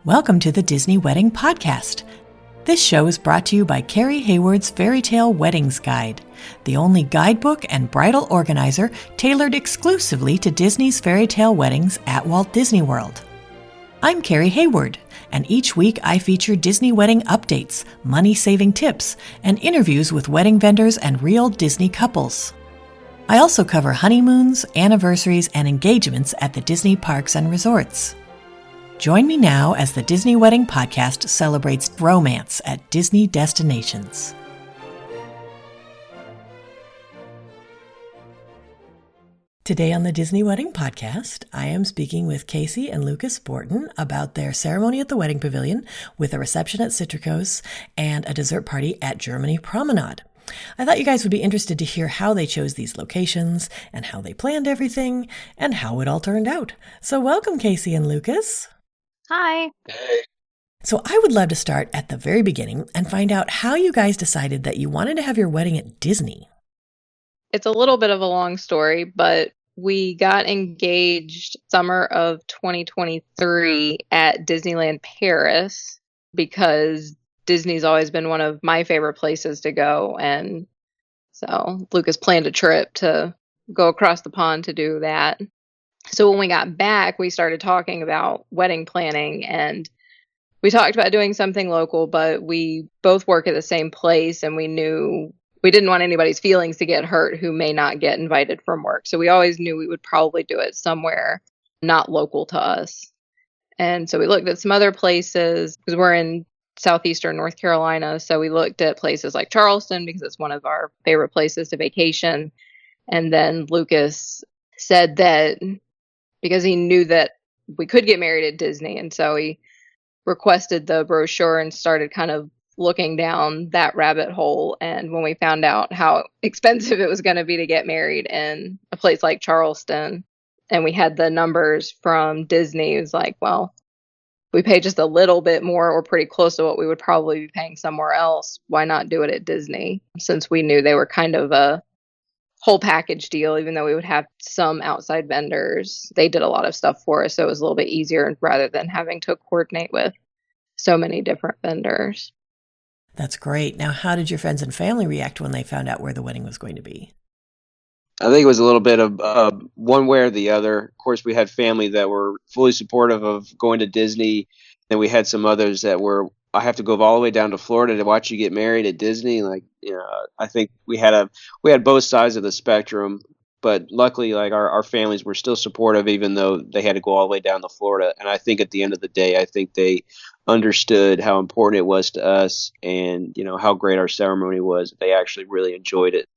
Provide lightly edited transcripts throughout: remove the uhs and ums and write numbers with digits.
Welcome to the Disney Wedding Podcast. This show is brought to you by Carrie Hayward's Fairy Tale Weddings Guide, the only guidebook and bridal organizer tailored exclusively to Disney's fairy tale weddings at Walt Disney World. I'm Carrie Hayward, and each week I feature Disney wedding updates, money-saving tips, and interviews with wedding vendors and real Disney couples. I also cover honeymoons, anniversaries, and engagements at the Disney parks and resorts. Join me now as the Disney Wedding Podcast celebrates romance at Disney destinations. Today on the Disney Wedding Podcast, I am speaking with Casey and Lucas Borton about their ceremony at the Wedding Pavilion with a reception at Citricos and a dessert party at Germany Promenade. I thought you guys would be interested to hear how they chose these locations and how they planned everything and how it all turned out. So welcome, Casey and Lucas. Hi. Hey. So I would love to start at the very beginning and find out how you guys decided that you wanted to have your wedding at Disney. It's a little bit of a long story, but we got engaged summer of 2023 at Disneyland Paris because Disney's always been one of my favorite places to go. And so Lucas planned a trip to go across the pond to do that. So when we got back, we started talking about wedding planning, and we talked about doing something local, but we both work at the same place, and we knew we didn't want anybody's feelings to get hurt who may not get invited from work. So we always knew we would probably do it somewhere not local to us. And so we looked at some other places because we're in southeastern North Carolina. So we looked at places like Charleston because it's one of our favorite places to vacation. And then Lucas said that because he knew that we could get married at Disney. And so he requested the brochure and started kind of looking down that rabbit hole. And when we found out how expensive it was going to be to get married in a place like Charleston, and we had the numbers from Disney, it was like, well, we pay just a little bit more or pretty close to what we would probably be paying somewhere else. Why not do it at Disney? Since we knew they were kind of a whole package deal, even though we would have some outside vendors. They did a lot of stuff for us, so it was a little bit easier rather than having to coordinate with so many different vendors. That's great. Now, how did your friends and family react when they found out where the wedding was going to be? I think it was a little bit of one way or the other. Of course, we had family that were fully supportive of going to Disney. Then we had some others that were, I have to go all the way down to Florida to watch you get married at Disney. Like, you know, I think we had both sides of the spectrum, but luckily, like our families were still supportive, even though they had to go all the way down to Florida. And I think at the end of the day, I think they understood how important it was to us and, you know, how great our ceremony was. They actually really enjoyed it.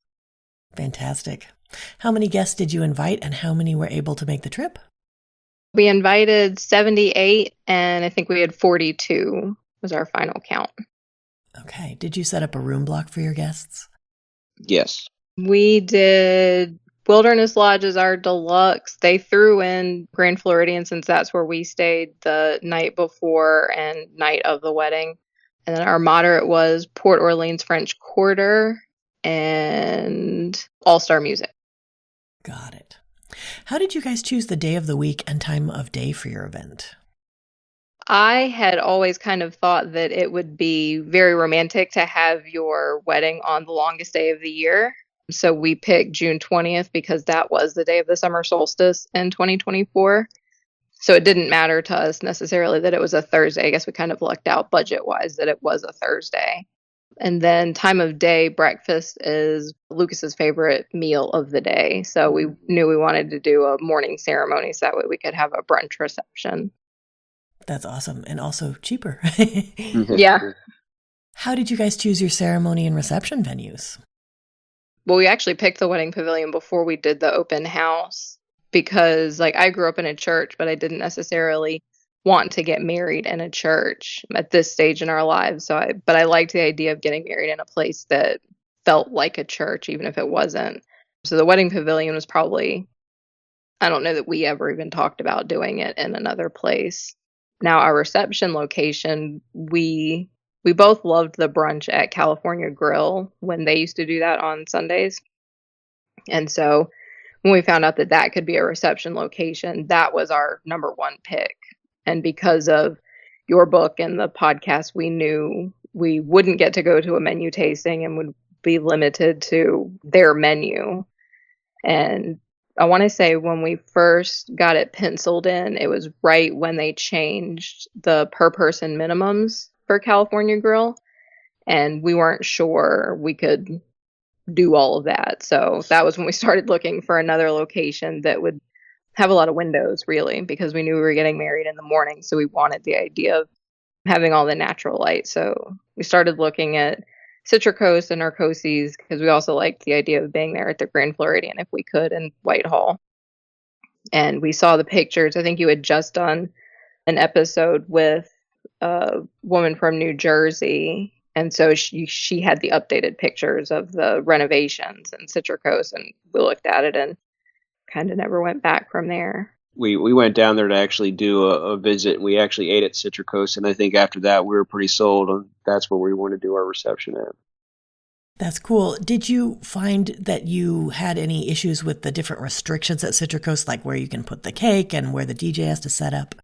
Fantastic. How many guests did you invite and how many were able to make the trip? We invited 78 and I think we had 42 was our final count. Okay. Did you set up a room block for your guests? Yes. We did Wilderness Lodge as our deluxe. They threw in Grand Floridian since that's where we stayed the night before and night of the wedding. And then our moderate was Port Orleans French Quarter and All-Star Music. Got it. How did you guys choose the day of the week and time of day for your event? I had always kind of thought that it would be very romantic to have your wedding on the longest day of the year. So we picked June 20th because that was the day of the summer solstice in 2024. So it didn't matter to us necessarily that it was a Thursday. I guess we kind of lucked out budget-wise that it was a Thursday. And then time of day, breakfast is Lucas's favorite meal of the day. So we knew we wanted to do a morning ceremony so that way we could have a brunch reception. That's awesome. And also cheaper. Yeah. How did you guys choose your ceremony and reception venues? Well, we actually picked the Wedding Pavilion before we did the open house because, like, I grew up in a church, but I didn't necessarily want to get married in a church at this stage in our lives. But I liked the idea of getting married in a place that felt like a church, even if it wasn't. So the Wedding Pavilion was probably, I don't know that we ever even talked about doing it in another place. Now, our reception location, we both loved the brunch at California Grill when they used to do that on Sundays. And so when we found out that that could be a reception location, that was our number one pick. And because of your book and the podcast, we knew we wouldn't get to go to a menu tasting and would be limited to their menu. And I want to say when we first got it penciled in, it was right when they changed the per person minimums for California Grill. And we weren't sure we could do all of that. So that was when we started looking for another location that would have a lot of windows, really, because we knew we were getting married in the morning. So we wanted the idea of having all the natural light. So we started looking at Citricos and Narcosis because we also liked the idea of being there at the Grand Floridian if we could in Whitehall. And we saw the pictures. I think you had just done an episode with a woman from New Jersey. And so she had the updated pictures of the renovations and Citricos, and we looked at it and kind of never went back from there. We went down there to actually do a visit. We actually ate at Citricos, and I think after that we were pretty sold on that's where we want to do our reception at. That's cool. Did you find that you had any issues with the different restrictions at Citricos, like where you can put the cake and where the DJ has to set up?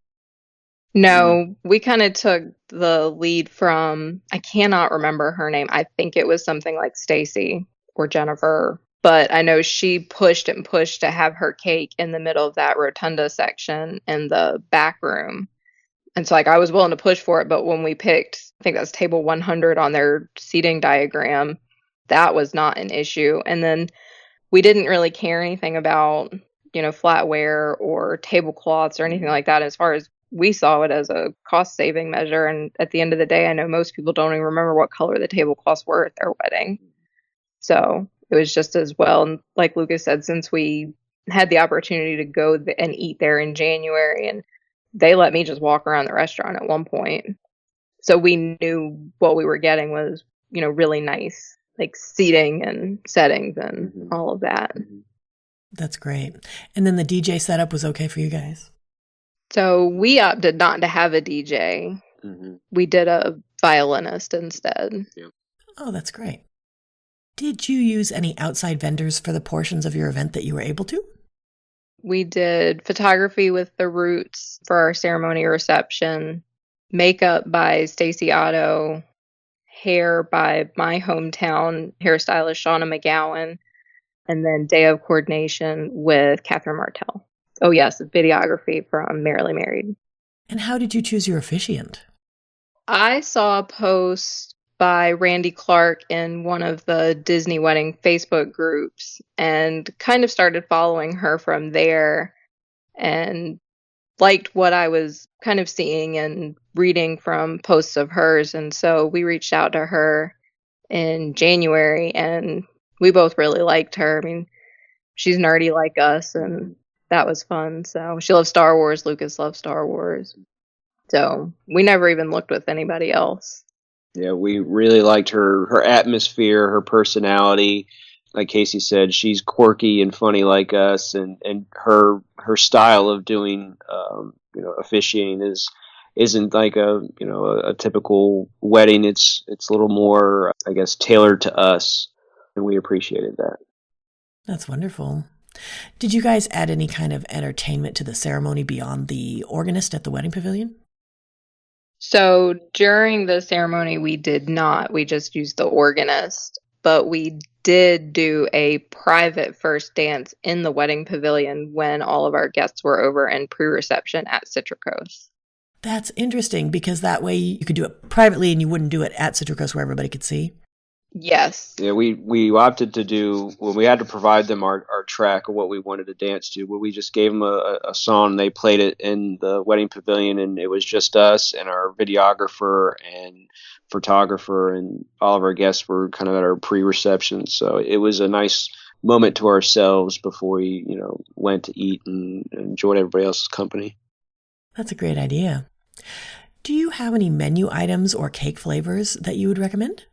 No, we kind of took the lead from, I cannot remember her name. I think it was something like Stacy or Jennifer, but I know she pushed and pushed to have her cake in the middle of that rotunda section in the back room. And so I was willing to push for it, but when we picked, I think that's table 100 on their seating diagram, that was not an issue. And then we didn't really care anything about, flatware or tablecloths or anything like that. As far as we saw it as a cost saving measure. And at the end of the day, I know most people don't even remember what color the tablecloths were at their wedding. So it was just as well. And like Lucas said, since we had the opportunity to go and eat there in January, and they let me just walk around the restaurant at one point. So we knew what we were getting was, really nice, like seating and settings and all of that. That's great. And then the DJ setup was okay for you guys? So we opted not to have a DJ. Mm-hmm. We did a violinist instead. Yeah. Oh, that's great. Did you use any outside vendors for the portions of your event that you were able to? We did photography with the Roots for our ceremony reception, makeup by Stacey Otto, hair by my hometown hairstylist Shauna McGowan, and then day of coordination with Catherine Martell. Oh, yes, videography from Merrily Married. And how did you choose your officiant? I saw a post by Randy Clark in one of the Disney Wedding Facebook groups and kind of started following her from there and liked what I was kind of seeing and reading from posts of hers. And so we reached out to her in January and we both really liked her. I mean, she's nerdy like us and that was fun. So she loves Star Wars. Lucas loves Star Wars. So we never even looked with anybody else. Yeah, we really liked her atmosphere, her personality. Like Casey said, she's quirky and funny like us, and her style of doing officiating isn't like a typical wedding. It's a little more, I guess, tailored to us, and we appreciated that. That's wonderful. Did you guys add any kind of entertainment to the ceremony beyond the organist at the Wedding Pavilion? So during the ceremony, we did not. We just used the organist, but we did do a private first dance in the Wedding Pavilion when all of our guests were over in pre-reception at Citricos. That's interesting because that way you could do it privately and you wouldn't do it at Citricos where everybody could see. Yes. Yeah, we opted to do, well, we had to provide them our track of what we wanted to dance to, but we just gave them a song and they played it in the Wedding Pavilion, and it was just us and our videographer and photographer, and all of our guests were kind of at our pre-reception. So it was a nice moment to ourselves before we, went to eat and enjoyed everybody else's company. That's a great idea. Do you have any menu items or cake flavors that you would recommend?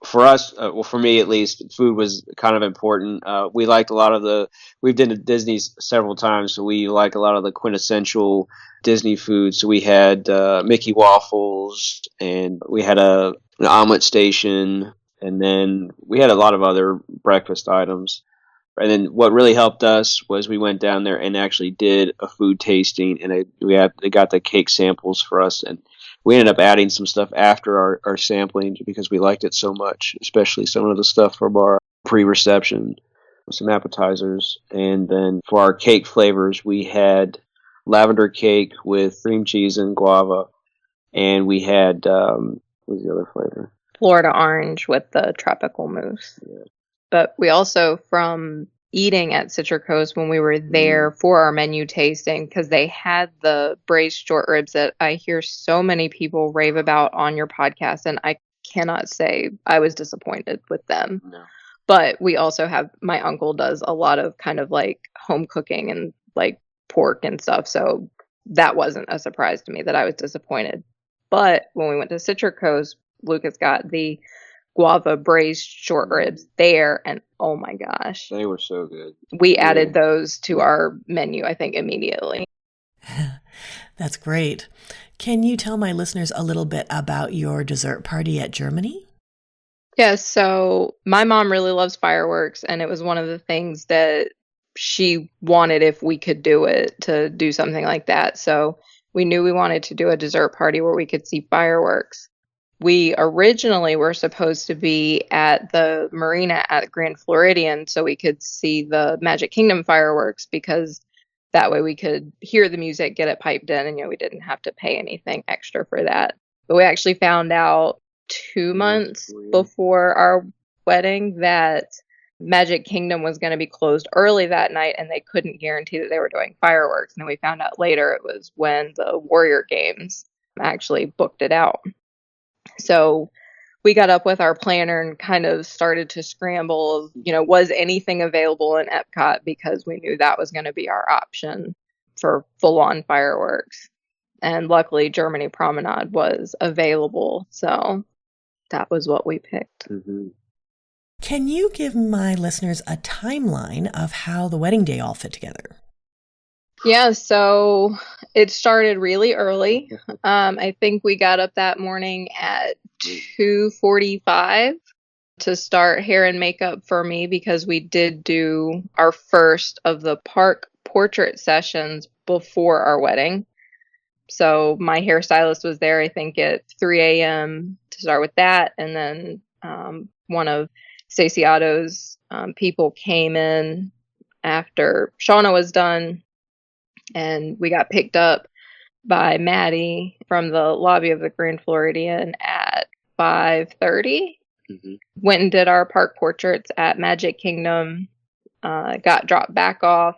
For us, for me at least, food was kind of important. We liked a lot of we've been to Disney several times, so we like a lot of the quintessential Disney food. So we had Mickey waffles, and we had an omelet station, and then we had a lot of other breakfast items. And then what really helped us was we went down there and actually did a food tasting, and they got the cake samples for us, and we ended up adding some stuff after our sampling because we liked it so much, especially some of the stuff from our pre-reception, some appetizers. And then for our cake flavors, we had lavender cake with cream cheese and guava, and we had, what was the other flavor? Florida orange with the tropical mousse. Yeah. But we also, from eating at Citricos when we were there for our menu tasting, because they had the braised short ribs that I hear so many people rave about on your podcast, and I cannot say I was disappointed with them. No. But we also have, my uncle does a lot of kind of like home cooking and like pork and stuff, so that wasn't a surprise to me that I was disappointed. But when we went to Citricos, Lucas got the guava braised short ribs there, and oh my gosh, They were so good. we added those to our menu, I think, immediately. That's great. Can you tell my listeners a little bit about your dessert party at Germany? Yes, so my mom really loves fireworks, and it was one of the things that she wanted, if we could do it, to do something like that. So we knew we wanted to do a dessert party where we could see fireworks. We originally were supposed to be at the marina at Grand Floridian so we could see the Magic Kingdom fireworks, because that way we could hear the music, get it piped in, and we didn't have to pay anything extra for that. But we actually found out 2 months before our wedding that Magic Kingdom was going to be closed early that night, and they couldn't guarantee that they were doing fireworks. And then we found out later it was when the Warrior Games actually booked it out. So we got up with our planner and kind of started to scramble, was anything available in Epcot, because we knew that was going to be our option for full-on fireworks. And luckily, Germany Promenade was available, so that was what we picked. Mm-hmm. Can you give my listeners a timeline of how the wedding day all fit together? Yeah, so it started really early. I think we got up that morning at 2:45 to start hair and makeup for me, because we did do our first of the park portrait sessions before our wedding. So my hairstylist was there, I think, at 3 a.m. to start with that. And then one of Stacey Otto's people came in after Shauna was done. And we got picked up by Maddie from the lobby of the Grand Floridian at 5:30. Mm-hmm. Went and did our park portraits at Magic Kingdom. Got dropped back off.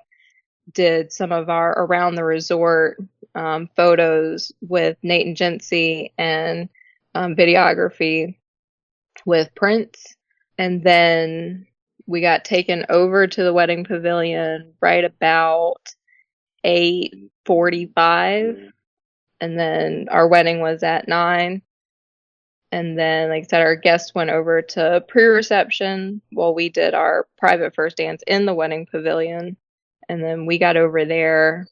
Did some of our around the resort photos with Nate and Jency, and videography with Prince. And then we got taken over to the Wedding Pavilion right about 8:45, and then our wedding was at 9. And then, like I said, our guests went over to pre-reception while we did our private first dance in the Wedding Pavilion. And then we got over there.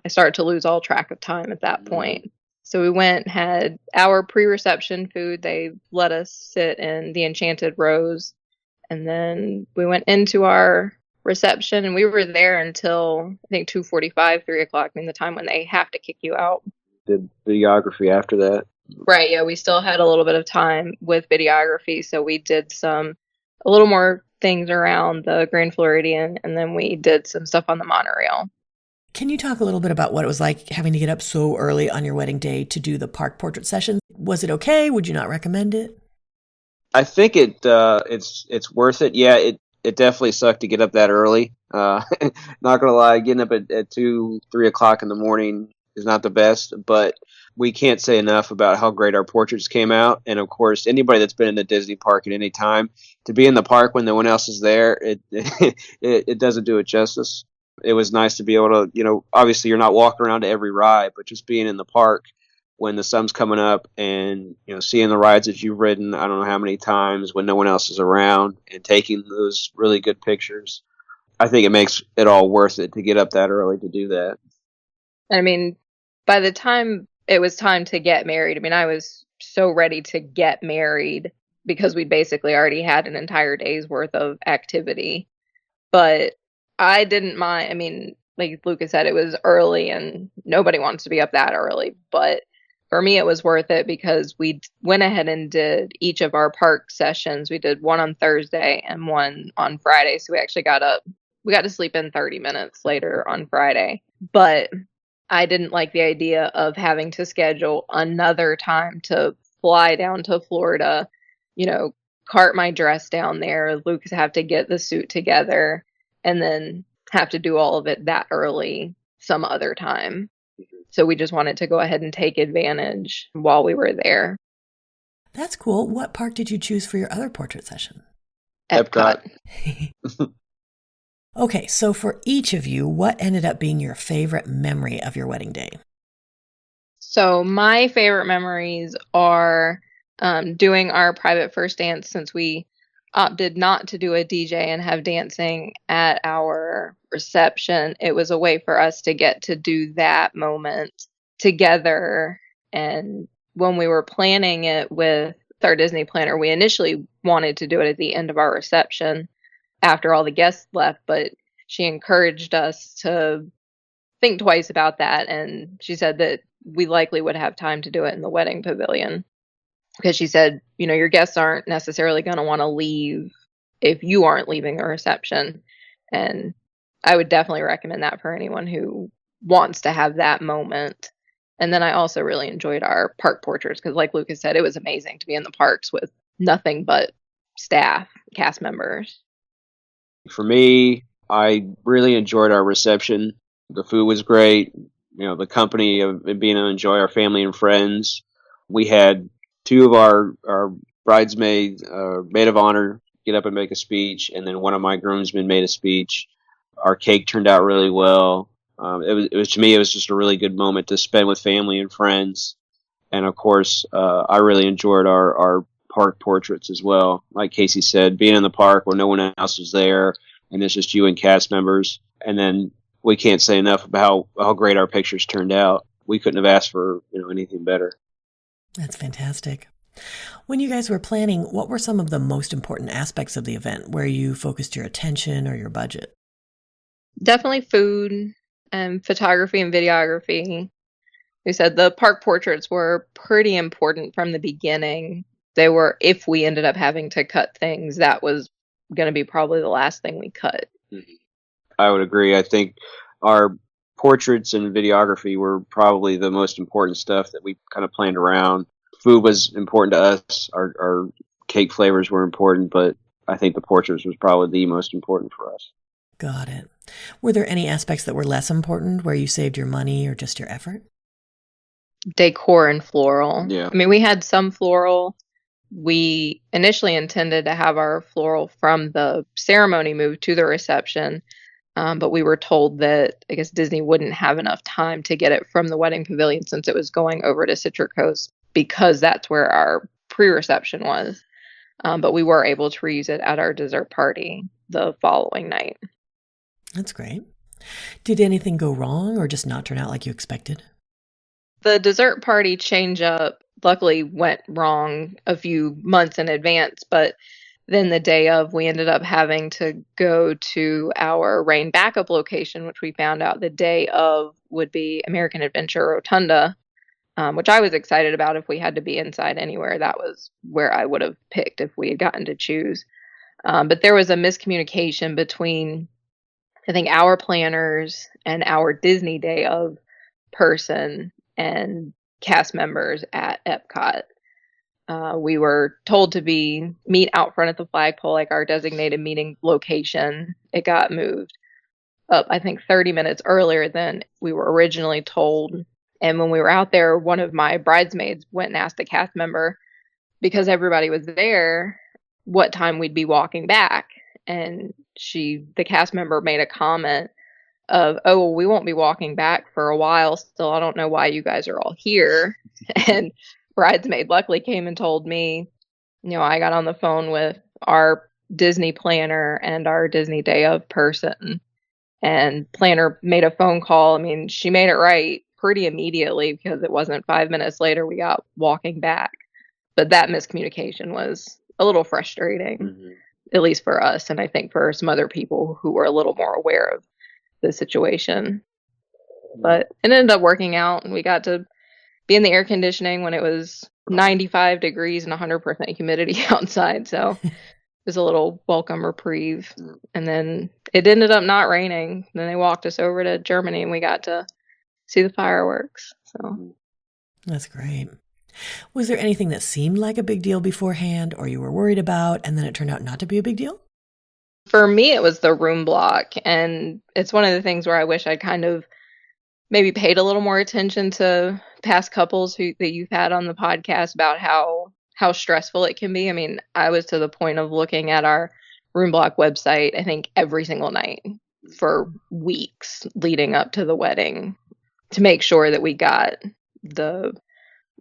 I started to lose all track of time at that point. So we went, had our pre-reception food. They let us sit in the Enchanted Rose. And then we went into our reception, and we were there until I think 2:45, 3 o'clock, the time when they have to kick you out. Did videography after that. Right, yeah, we still had a little bit of time with videography, so we did a little more things around the Grand Floridian, and then we did some stuff on the monorail. Can you talk a little bit about what it was like having to get up so early on your wedding day to do the park portrait session? Was it okay? Would you not recommend it? I think it's worth it. Yeah, it definitely sucked to get up that early. Not gonna lie, getting up at 2, 3 o'clock in the morning is not the best, but we can't say enough about how great our portraits came out. And of course, anybody that's been in the Disney park at any time, to be in the park when no one else is there, it doesn't do it justice. It was nice to be able to, obviously you're not walking around to every ride, but just being in the park when the sun's coming up and, seeing the rides that you've ridden, I don't know how many times, when no one else is around, and taking those really good pictures. I think it makes it all worth it to get up that early to do that. I mean, by the time it was time to get married, I was so ready to get married because we basically already had an entire day's worth of activity. But I didn't mind. I mean, like Lucas said, it was early and nobody wants to be up that early. But for me, it was worth it because we went ahead and did each of our park sessions. We did one on Thursday and one on Friday. So we actually we got to sleep in 30 minutes later on Friday. But I didn't like the idea of having to schedule another time to fly down to Florida, cart my dress down there. Lucas have to get the suit together and then have to do all of it that early some other time. So we just wanted to go ahead and take advantage while we were there. That's cool. What park did you choose for your other portrait session? Epcot. Okay, so for each of you, what ended up being your favorite memory of your wedding day? So my favorite memories are doing our private first dance, since we opted not to do a DJ and have dancing at our reception. It was a way for us to get to do that moment together. And when we were planning it with our Disney planner, we initially wanted to do it at the end of our reception after all the guests left, but she encouraged us to think twice about that. And she said that we likely would have time to do it in the wedding pavilion, because she said, your guests aren't necessarily going to want to leave if you aren't leaving the reception. And I would definitely recommend that for anyone who wants to have that moment. And then I also really enjoyed our park portraits because, like Lucas said, it was amazing to be in the parks with nothing but staff, cast members. For me, I really enjoyed our reception. The food was great. The company of being able to enjoy our family and friends. We had two of our bridesmaids, maid of honor, get up and make a speech, and then one of my groomsmen made a speech. Our cake turned out really well. It was to me, it was just a really good moment to spend with family and friends. And of course, I really enjoyed our park portraits as well. Like Casey said, being in the park where no one else was there, and it's just you and cast members. And then we can't say enough about how great our pictures turned out. We couldn't have asked for anything better. That's fantastic. When you guys were planning, what were some of the most important aspects of the event where you focused your attention or your budget? Definitely food and photography and videography. We said the park portraits were pretty important from the beginning. They were, if we ended up having to cut things, that was going to be probably the last thing we cut. I would agree. I think our portraits and videography were probably the most important stuff that we kind of planned around. Food was important to us. Our cake flavors were important, but I think the portraits was probably the most important for us. Got it. Were there any aspects that were less important where you saved your money or just your effort? Decor and floral. Yeah. I mean, we had some floral. We initially intended to have our floral from the ceremony moved to the reception, but we were told that I guess Disney wouldn't have enough time to get it from the wedding pavilion since it was going over to Citricos, because that's where our pre-reception was. But we were able to reuse it at our dessert party the following night. That's great. Did anything go wrong or just not turn out like you expected? The dessert party change up luckily went wrong a few months in advance, but then the day of, we ended up having to go to our rain backup location, which we found out the day of would be American Adventure Rotunda, which I was excited about. If we had to be inside anywhere, that was where I would have picked if we had gotten to choose. But there was a miscommunication between, I think, our planners and our Disney day of person and cast members at Epcot. We were told to meet out front at the flagpole, like our designated meeting location. It got moved up, I think, 30 minutes earlier than we were originally told. And when we were out there, one of my bridesmaids went and asked a cast member, because everybody was there, what time we'd be walking back. And the cast member made a comment of, oh, well, we won't be walking back for a while still. I don't know why you guys are all here. And bridesmaid luckily came and told me, I got on the phone with our Disney planner and our Disney day of person, and planner made a phone call. I mean, she made it right pretty immediately, because it wasn't 5 minutes later we got walking back. But that miscommunication was a little frustrating. Mm-hmm. at least for us. And I think for some other people who were a little more aware of the situation. But it ended up working out, and we got to be in the air conditioning when it was 95 degrees and 100% humidity outside. So it was a little welcome reprieve. And then it ended up not raining. Then they walked us over to Germany, and we got to see the fireworks. So that's great. Was there anything that seemed like a big deal beforehand or you were worried about, and then it turned out not to be a big deal? For me, it was the room block. And it's one of the things where I wish I'd kind of maybe paid a little more attention to past couples that you've had on the podcast about how stressful it can be. I mean, I was to the point of looking at our room block website, I think every single night for weeks leading up to the wedding to make sure that we got the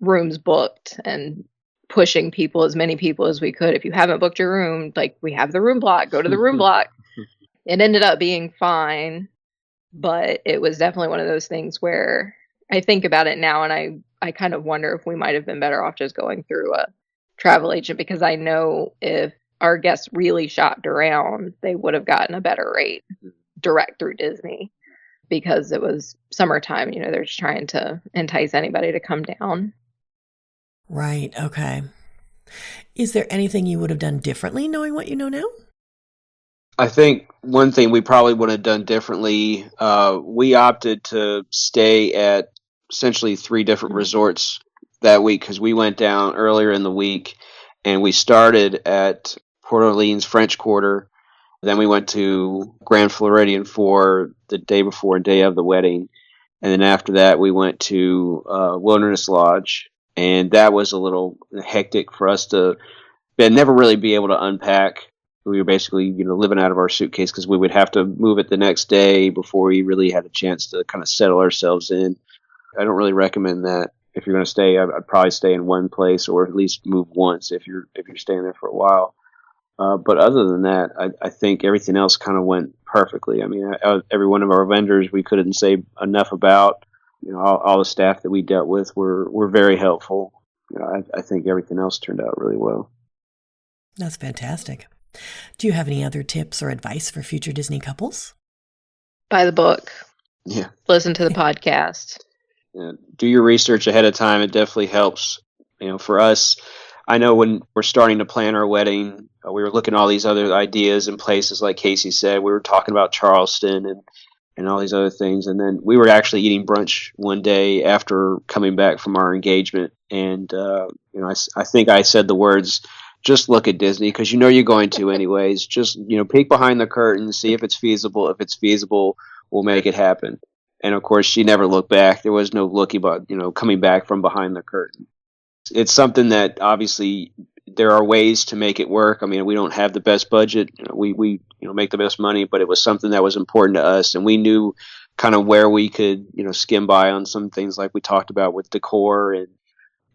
rooms booked and pushing as many people as we could. If you haven't booked your room, like, we have the room block, go to the room block. It ended up being fine. But it was definitely one of those things where I think about it now and I kind of wonder if we might have been better off just going through a travel agent, because I know if our guests really shopped around, they would have gotten a better rate direct through Disney, because it was summertime. They're just trying to entice anybody to come down. Right. Okay. Is there anything you would have done differently knowing what you know now? I think one thing we probably would have done differently, we opted to stay at essentially 3 different resorts that week, because we went down earlier in the week and we started at Port Orleans French Quarter. Then we went to Grand Floridian for the day before and day of the wedding. And then after that, we went to Wilderness Lodge. And that was a little hectic for us to never really be able to unpack. We were basically, living out of our suitcase, because we would have to move it the next day before we really had a chance to kind of settle ourselves in. I don't really recommend that. If you're going to stay, I'd probably stay in one place, or at least move once if you're staying there for a while. But other than that, I think everything else kind of went perfectly. I mean, every one of our vendors we couldn't say enough about. All the staff that we dealt with were very helpful. I think everything else turned out really well. That's fantastic. Do you have any other tips or advice for future Disney couples? Buy the book. Yeah. Listen to the podcast. Yeah. Do your research ahead of time. It definitely helps. For us, I know when we're starting to plan our wedding, we were looking at all these other ideas and places, like Casey said. We were talking about Charleston and all these other things. And then we were actually eating brunch one day after coming back from our engagement. And, I think I said the words, just look at Disney, because you're going to anyways. Just, peek behind the curtain, see if it's feasible. If it's feasible, we'll make it happen. And of course, she never looked back. There was no looking about, coming back from behind the curtain. It's something that obviously there are ways to make it work. I mean, we don't have the best budget. We make the best money, but it was something that was important to us. And we knew kind of where we could, skim by on some things like we talked about with decor and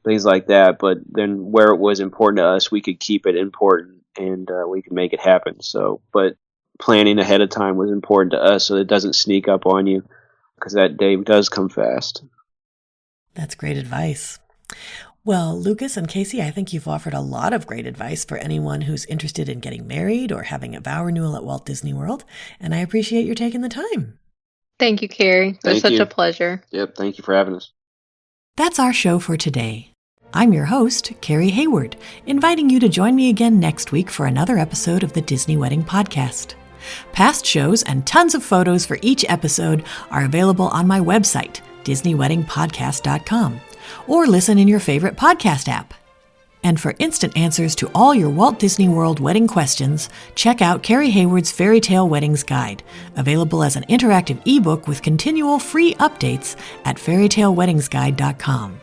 things like that, but then where it was important to us, we could keep it important and we could make it happen. So, but planning ahead of time was important to us so it doesn't sneak up on you, because that day does come fast. That's great advice. Well, Lucas and Casey, I think you've offered a lot of great advice for anyone who's interested in getting married or having a vow renewal at Walt Disney World, and I appreciate your taking the time. Thank you, Carrie. It was such a pleasure. Yep, thank you for having us. That's our show for today. I'm your host, Carrie Hayward, inviting you to join me again next week for another episode of the Disney Wedding Podcast. Past shows and tons of photos for each episode are available on my website, DisneyWeddingPodcast.com, or listen in your favorite podcast app. And for instant answers to all your Walt Disney World wedding questions, check out Carrie Hayward's Fairy Tale Weddings Guide, available as an interactive ebook with continual free updates at fairytaleweddingsguide.com.